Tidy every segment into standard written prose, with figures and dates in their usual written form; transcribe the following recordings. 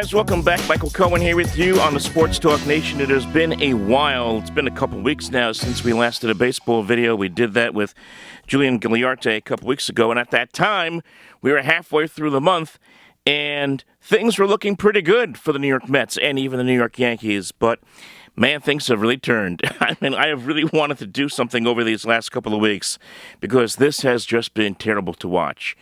guys, welcome back. Michael Cohen here with you on the Sports Talk Nation. It has been a while. It's been a couple weeks now since we last did a baseball video. We did that with Julian Gagliarte a couple weeks ago, and at that time, we were halfway through the month, and things were looking pretty good for the New York Mets and even the New York Yankees, but man, things have really turned. I mean, I have really wanted to do something over these last couple of weeks because this has just been terrible to watch.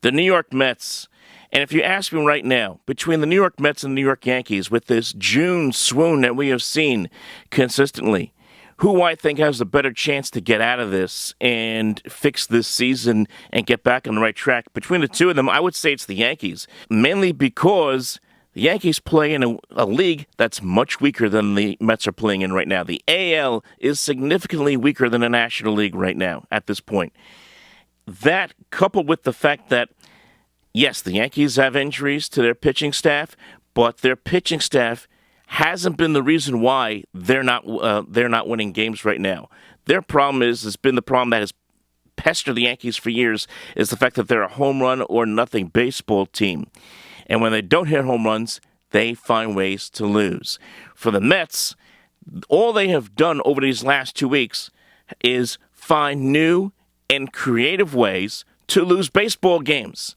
The New York Mets. And if you ask me right now, between the New York Mets and the New York Yankees, with this June swoon that we have seen consistently, who I think has a better chance to get out of this and fix this season and get back on the right track, between the two of them, I would say it's the Yankees. Mainly because the Yankees play in a league that's much weaker than the Mets are playing in right now. The AL is significantly weaker than the National League right now at this point. That, coupled with the fact that yes, the Yankees have injuries to their pitching staff, but their pitching staff hasn't been the reason why they're not winning games right now. Their problem has been the problem that has pestered the Yankees for years, is the fact that they're a home run or nothing baseball team. And when they don't hit home runs, they find ways to lose. For the Mets, all they have done over these last 2 weeks is find new and creative ways to lose baseball games.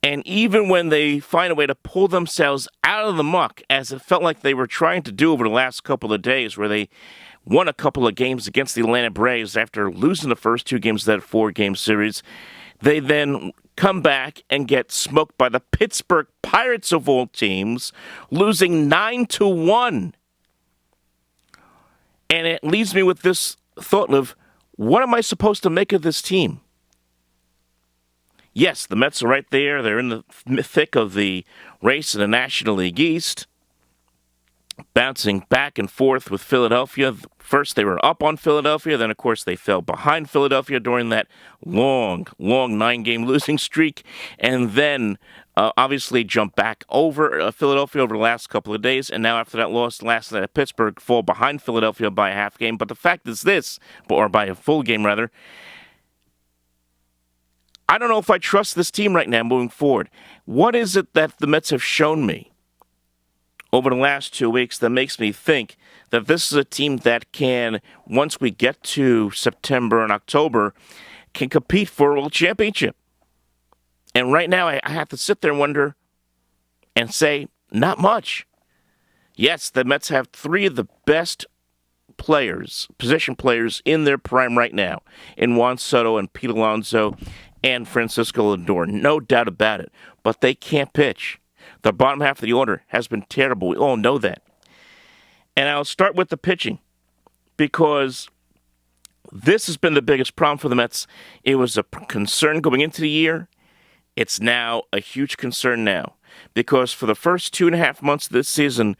And even when they find a way to pull themselves out of the muck, as it felt like they were trying to do over the last couple of days, where they won a couple of games against the Atlanta Braves after losing the first 2 games of that 4-game series, they then come back and get smoked by the Pittsburgh Pirates of all teams, losing 9-1. And it leaves me with this thought of, what am I supposed to make of this team? Yes, the Mets are right there. They're in the thick of the race in the National League East, bouncing back and forth with Philadelphia. First, they were up on Philadelphia. Then, of course, they fell behind Philadelphia during that long 9-game losing streak. And then, obviously, jumped back over Philadelphia over the last couple of days. And now, after that loss last night at Pittsburgh, fall behind Philadelphia by a half game. But the fact is this, or by a full game, rather, I don't know if I trust this team right now moving forward. What is it that the Mets have shown me over the last 2 weeks that makes me think that this is a team that can, once we get to September and October, can compete for a world championship? And right now, I have to sit there and wonder and say, not much. Yes, the Mets have 3 of the best players, position players, in their prime right now, in Juan Soto and Pete Alonso and Francisco Lindor, no doubt about it. But they can't pitch. The bottom half of the order has been terrible. We all know that. And I'll start with the pitching, because this has been the biggest problem for the Mets. It was a concern going into the year. It's now a huge concern now, because for the first 2.5 months of this season,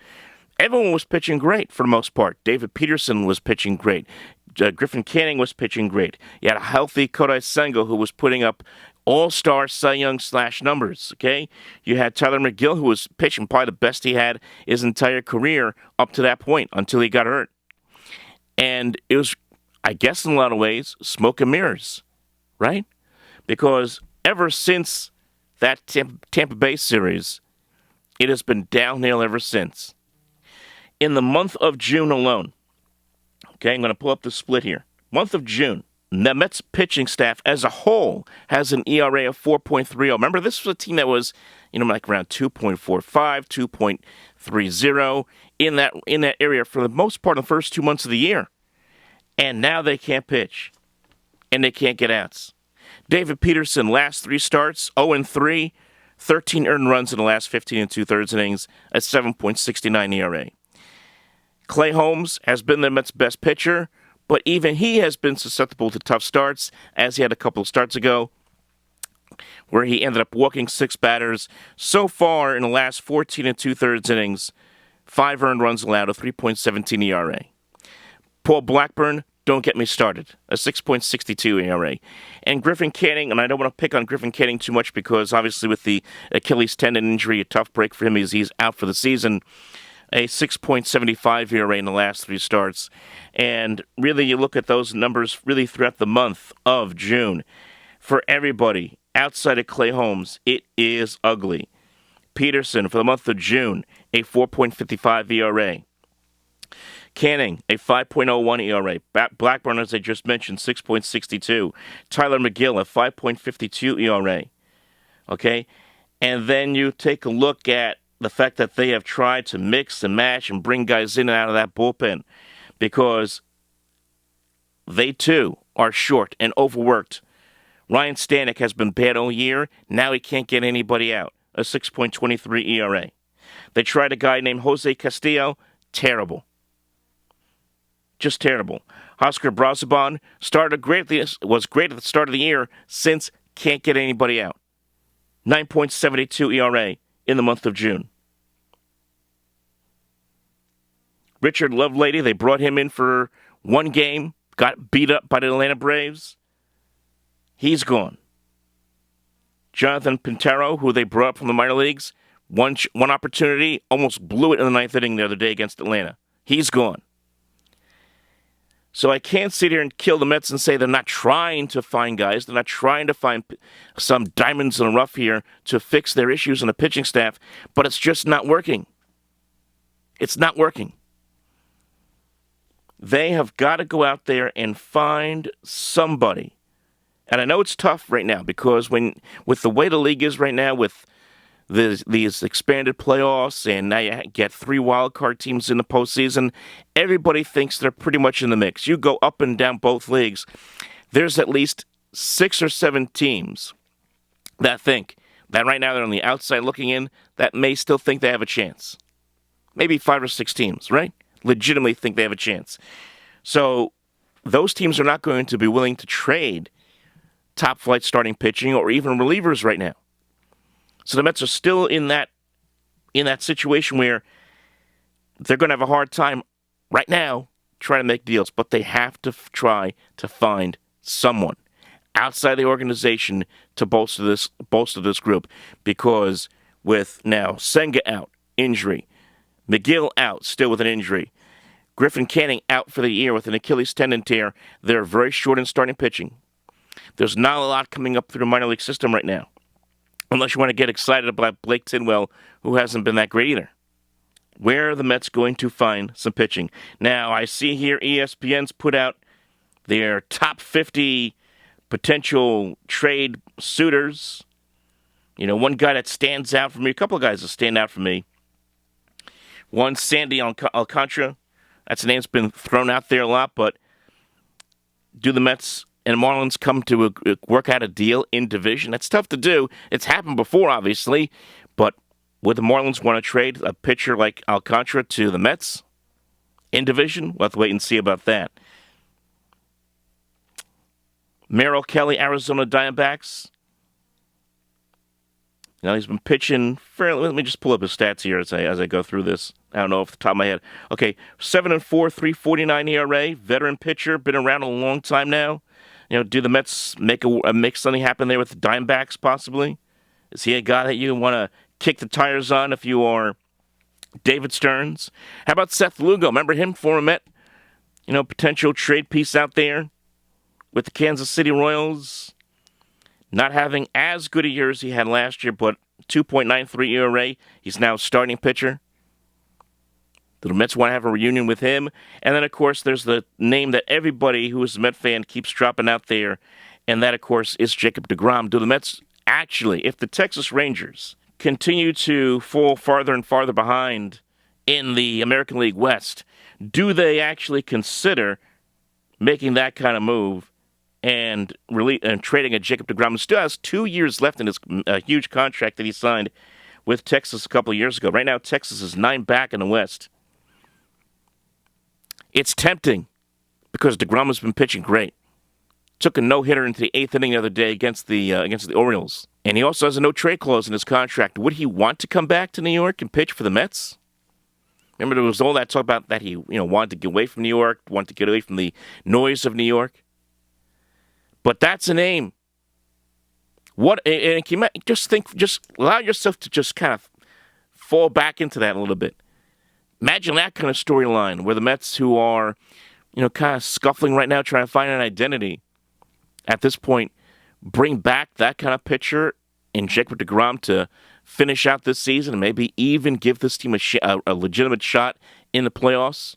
everyone was pitching great for the most part. David Peterson was pitching great. Griffin Canning was pitching great. You had a healthy Kodai Senga who was putting up all-star Cy Young / numbers, okay? You had Tyler McGill, who was pitching probably the best he had his entire career up to that point until he got hurt. And it was, I guess in a lot of ways, smoke and mirrors, right? Because ever since that Tampa Bay series, it has been downhill ever since. In the month of June alone, okay, I'm going to pull up the split here. Month of June, the Mets pitching staff as a whole has an ERA of 4.30. Remember, this was a team that was, like around 2.45, 2.30 in that area for the most part in the first 2 months of the year. And now they can't pitch, and they can't get outs. David Peterson, last 3 starts, 0-3, 13 earned runs in the last 15 2/3 innings, a 7.69 ERA. Clay Holmes has been the Mets' best pitcher, but even he has been susceptible to tough starts, as he had a couple of starts ago, where he ended up walking 6 batters. So far, in the last 14 2/3 innings, 5 earned runs allowed, a 3.17 ERA. Paul Blackburn, don't get me started, a 6.62 ERA. And Griffin Canning, and I don't want to pick on Griffin Canning too much because obviously with the Achilles tendon injury, a tough break for him as he's out for the season, a 6.75 ERA in the last 3 starts. And really, you look at those numbers really throughout the month of June. For everybody outside of Clay Holmes, it is ugly. Peterson for the month of June, a 4.55 ERA. Canning, a 5.01 ERA. Blackburn, as I just mentioned, 6.62. Tyler McGill, a 5.52 ERA. Okay? And then you take a look at the fact that they have tried to mix and match and bring guys in and out of that bullpen because they, too, are short and overworked. Ryan Stanek has been bad all year. Now he can't get anybody out. A 6.23 ERA. They tried a guy named Jose Castillo. Terrible. Just terrible. Oscar Brazoban was great at the start of the year, since can't get anybody out. 9.72 ERA in the month of June. Richard Lovelady, they brought him in for one game, got beat up by the Atlanta Braves. He's gone. Jonathan Pintero, who they brought up from the minor leagues, one opportunity, almost blew it in the ninth inning the other day against Atlanta. He's gone. So I can't sit here and kill the Mets and say they're not trying to find guys. They're not trying to find some diamonds in the rough here to fix their issues in the pitching staff, but it's just not working. It's not working. They have got to go out there and find somebody. And I know it's tough right now because with the way the league is right now, with these expanded playoffs, and now you get 3 wild card teams in the postseason, everybody thinks they're pretty much in the mix. You go up and down both leagues, there's at least 6 or 7 teams that think that right now they're on the outside looking in, that may still think they have a chance. Maybe 5 or 6 teams, right? Legitimately think they have a chance. So those teams are not going to be willing to trade top flight starting pitching or even relievers right now. So the Mets are still in that situation where they're going to have a hard time right now trying to make deals, but they have to try to find someone outside the organization to bolster this group, because with now Senga out, injury, McGill out, still with an injury, Griffin Canning out for the year with an Achilles tendon tear, they're very short in starting pitching. There's not a lot coming up through the minor league system right now, unless you want to get excited about Blake Tinwell, who hasn't been that great either. Where are the Mets going to find some pitching? Now, I see here ESPN's put out their top 50 potential trade suitors. You know, one guy that stands out for me, a couple of guys that stand out for me. One, Sandy Alcantara. That's a name that's been thrown out there a lot, but do the Mets and Marlins come to work out a deal in division? That's tough to do. It's happened before, obviously, but would the Marlins want to trade a pitcher like Alcantara to the Mets in division? We'll have to wait and see about that. Merrill Kelly, Arizona Diamondbacks. Now, he's been pitching fairly. Let me just pull up his stats here as I go through this. I don't know off the top of my head. Okay, 7-4, 3.49 ERA. Veteran pitcher, been around a long time now. You know, do the Mets make something happen there with the Diamondbacks possibly? Is he a guy that you want to kick the tires on if you are David Stearns? How about Seth Lugo? Remember him, former Met? You know, potential trade piece out there with the Kansas City Royals. Not having as good a year as he had last year, but 2.93 ERA. He's now starting pitcher. The Mets want to have a reunion with him. And then, of course, there's the name that everybody who is a Met fan keeps dropping out there, and that, of course, is Jacob deGrom. Do the Mets actually, if the Texas Rangers continue to fall farther and farther behind in the American League West, do they actually consider making that kind of move and trading a Jacob deGrom, who still has 2 years left in his huge contract that he signed with Texas a couple of years ago? Right now, Texas is 9 back in the West. It's tempting because deGrom has been pitching great. Took a no-hitter into the 8th inning the other day against the Orioles. And he also has a no-trade clause in his contract. Would he want to come back to New York and pitch for the Mets? Remember, there was all that talk about that he wanted to get away from New York, wanted to get away from the noise of New York. But that's a name. What? And can you just allow yourself to just kind of fall back into that a little bit. Imagine that kind of storyline where the Mets, who are, kind of scuffling right now, trying to find an identity at this point, bring back that kind of pitcher in Jacob deGrom to finish out this season and maybe even give this team a legitimate shot in the playoffs?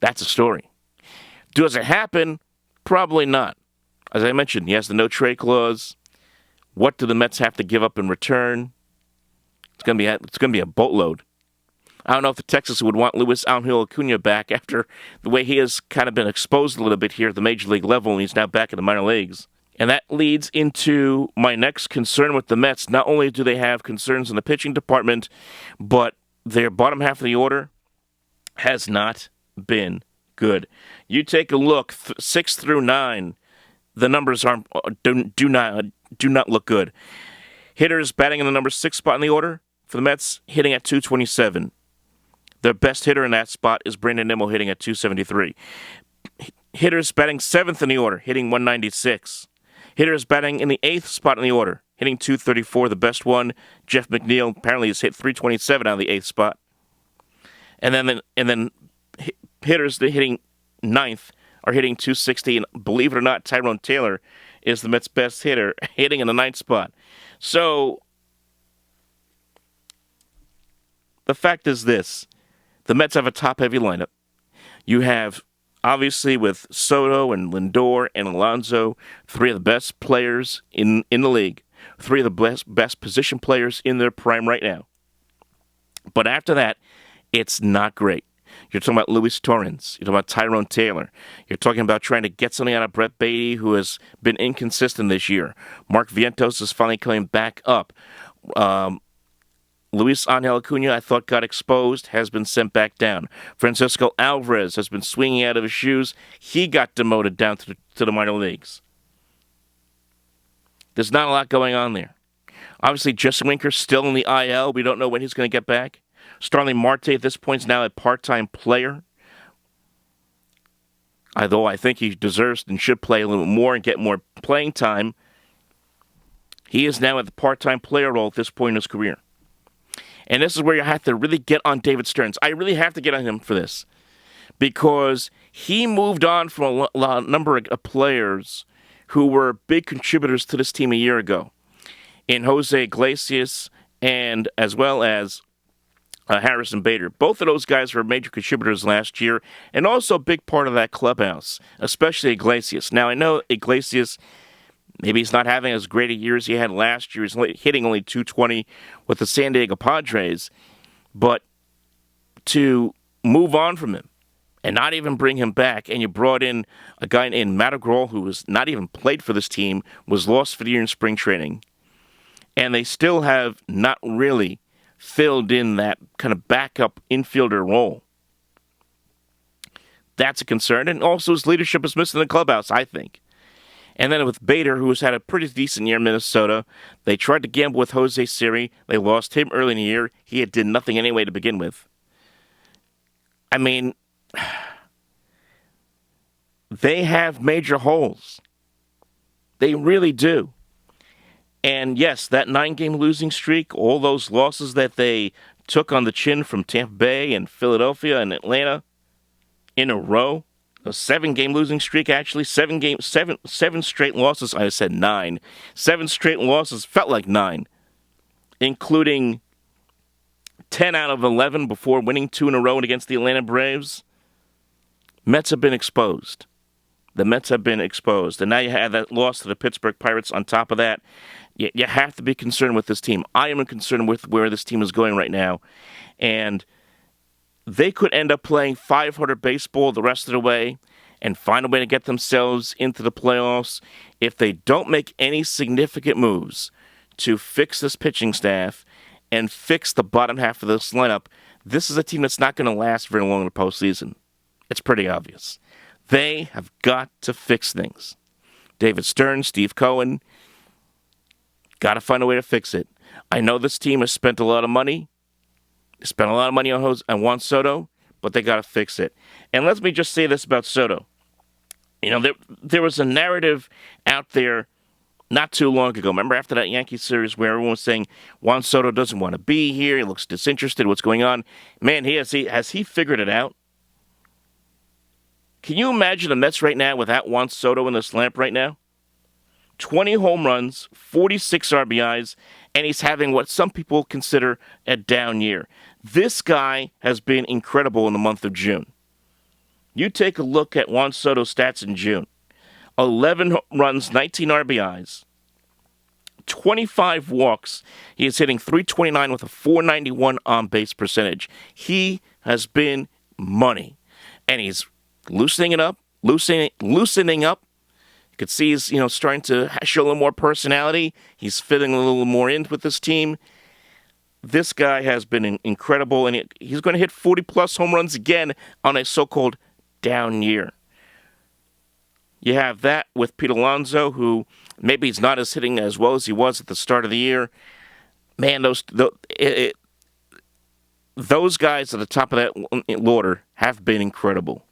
That's a story. Does it happen? Probably not. As I mentioned, he has the no-trade clause. What do the Mets have to give up in return? It's going to be a boatload. I don't know if the Texans would want Luis Angel Acuna back after the way he has kind of been exposed a little bit here at the major league level, and he's now back in the minor leagues. And that leads into my next concern with the Mets. Not only do they have concerns in the pitching department, but their bottom half of the order has not been good. You take a look, 6 through 9, the numbers do not look good. Hitters batting in the number 6 spot in the order for the Mets, hitting at 227. Their best hitter in that spot is Brandon Nimmo, hitting at 273. Hitters batting 7th in the order, hitting 196. Hitters batting in the 8th spot in the order, hitting 234. The best one, Jeff McNeil, apparently has hit 327 out of the 8th spot. And then hitters that hitting 9th are hitting 260. And believe it or not, Tyrone Taylor is the Mets' best hitter, hitting in the 9th spot. So the fact is this. The Mets have a top-heavy lineup. You have, obviously, with Soto and Lindor and Alonso, 3 of the best players in the league, 3 of the best position players in their prime right now. But after that, it's not great. You're talking about Luis Torrens. You're talking about Tyrone Taylor. You're talking about trying to get something out of Brett Beatty, who has been inconsistent this year. Mark Vientos is finally coming back up. Luis Angel Acuna, I thought, got exposed, has been sent back down. Francisco Alvarez has been swinging out of his shoes. He got demoted down to the minor leagues. There's not a lot going on there. Obviously, Jesse Winker's still in the IL. We don't know when he's going to get back. Starling Marte at this point is now a part-time player. Although I think he deserves and should play a little more and get more playing time, he is now at the part-time player role at this point in his career. And this is where you have to really get on David Stearns. I really have to get on him for this. Because he moved on from a number of players who were big contributors to this team a year ago. In Jose Iglesias and as well as Harrison Bader. Both of those guys were major contributors last year and also a big part of that clubhouse, especially Iglesias. Now, I know Iglesias, maybe he's not having as great a year as he had last year. He's hitting only 220 with the San Diego Padres. But to move on from him and not even bring him back, and you brought in a guy named Matt Agrawal who was not even played for this team, was lost for the year in spring training. And they still have not really filled in that kind of backup infielder role. That's a concern. And also his leadership is missing in the clubhouse, I think. And then with Bader, who has had a pretty decent year in Minnesota, they tried to gamble with Jose Siri. They lost him early in the year. He did nothing anyway to begin with. I mean, they have major holes. They really do. And yes, that 9-game losing streak, all those losses that they took on the chin from Tampa Bay and Philadelphia and Atlanta in a row, a 7-game losing streak, actually, 7 straight losses. I said 9. 7 straight losses, felt like 9, including 10 out of 11 before winning 2 in a row against the Atlanta Braves. Mets have been exposed. The Mets have been exposed. And now you have that loss to the Pittsburgh Pirates on top of that. You have to be concerned with this team. I am concerned with where this team is going right now. And they could end up playing 500 baseball the rest of the way and find a way to get themselves into the playoffs if they don't make any significant moves to fix this pitching staff and fix the bottom half of this lineup. This is a team that's not going to last very long in the postseason. It's pretty obvious. They have got to fix things. David Stearns, Steve Cohen, got to find a way to fix it. I know this team has spent a lot of money. They spent a lot of money on Juan Soto, but they got to fix it. And let me just say this about Soto. You know, there was a narrative out there not too long ago. Remember after that Yankees series where everyone was saying Juan Soto doesn't want to be here. He looks disinterested. What's going on? Man, has he figured it out? Can you imagine the Mets right now without Juan Soto in the slump right now? 20 home runs, 46 RBIs, and he's having what some people consider a down year. This guy has been incredible in the month of June. You take a look at Juan Soto's stats in June. 11 runs, 19 RBIs, 25 walks. He is hitting .329 with a .491 on-base percentage. He has been money, and he's loosening up. You could see he's starting to show a little more personality. He's fitting a little more in with this team. This guy has been incredible, and he's going to hit 40-plus home runs again on a so-called down year. You have that with Pete Alonso, who maybe he's not as hitting as well as he was at the start of the year. Man, those guys at the top of that order have been incredible.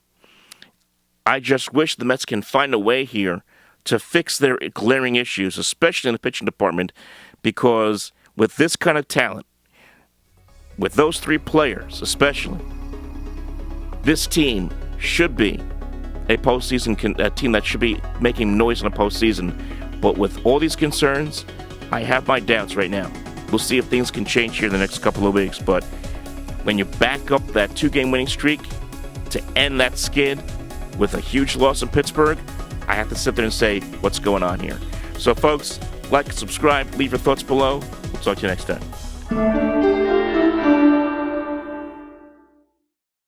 I just wish the Mets can find a way here to fix their glaring issues, especially in the pitching department, because with this kind of talent, with those three players especially, this team should be a team that should be making noise in the postseason. But with all these concerns, I have my doubts right now. We'll see if things can change here in the next couple of weeks. But when you back up that 2-game winning streak to end that skid with a huge loss in Pittsburgh, I have to sit there and say, what's going on here? So, folks, like, subscribe, leave your thoughts below. We'll talk to you next time.